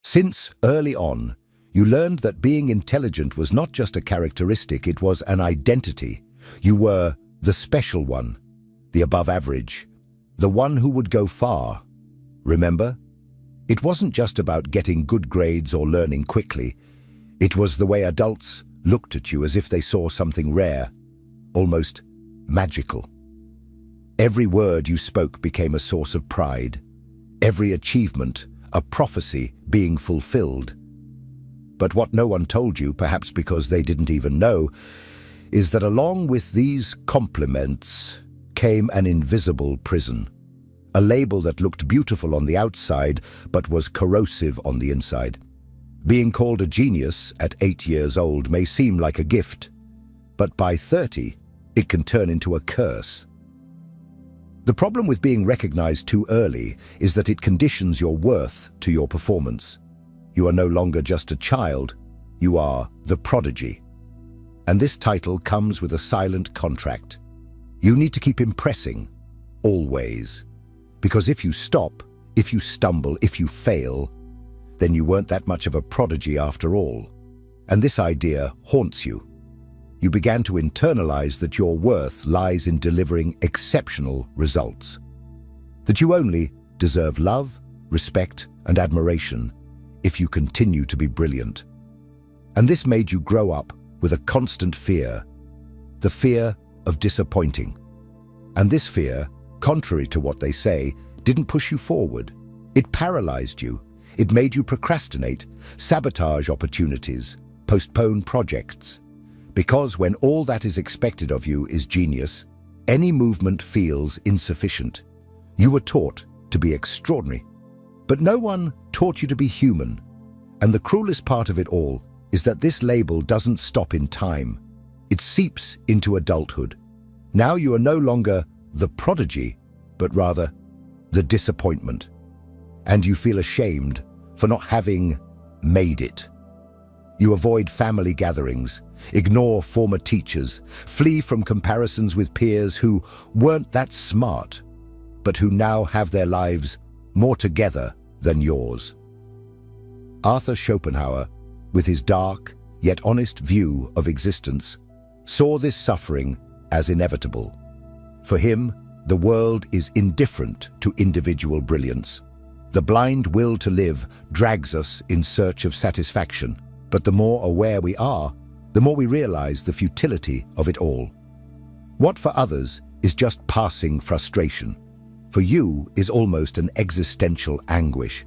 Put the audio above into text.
Since early on, you learned that being intelligent was not just a characteristic, it was an identity. You were the special one, the above average, the one who would go far. Remember? It wasn't just about getting good grades or learning quickly. It was the way adults looked at you as if they saw something rare, almost magical. Every word you spoke became a source of pride. Every achievement, a prophecy being fulfilled. But what no one told you, perhaps because they didn't even know, is that along with these compliments came an invisible prison. A label that looked beautiful on the outside, but was corrosive on the inside. Being called a genius at 8 years old may seem like a gift, but by 30, it can turn into a curse. The problem with being recognized too early is that it conditions your worth to your performance. You are no longer just a child, you are the prodigy. And this title comes with a silent contract. You need to keep impressing, always. Because if you stop, if you stumble, if you fail, then you weren't that much of a prodigy after all. And this idea haunts you. You began to internalize that your worth lies in delivering exceptional results. That you only deserve love, respect, and admiration if you continue to be brilliant. And this made you grow up with a constant fear, the fear of disappointing. And this fear, contrary to what they say, didn't push you forward. It paralyzed you. It made you procrastinate, sabotage opportunities, postpone projects. Because when all that is expected of you is genius, any movement feels insufficient. You were taught to be extraordinary, but no one taught you to be human. And the cruelest part of it all is that this label doesn't stop in time. It seeps into adulthood. Now you are no longer the prodigy, but rather the disappointment. And you feel ashamed for not having made it. You avoid family gatherings, ignore former teachers, flee from comparisons with peers who weren't that smart, but who now have their lives more together than yours. Arthur Schopenhauer, with his dark yet honest view of existence, saw this suffering as inevitable. For him, the world is indifferent to individual brilliance. The blind will to live drags us in search of satisfaction, but the more aware we are, the more we realize the futility of it all. What for others is just passing frustration, for you is almost an existential anguish.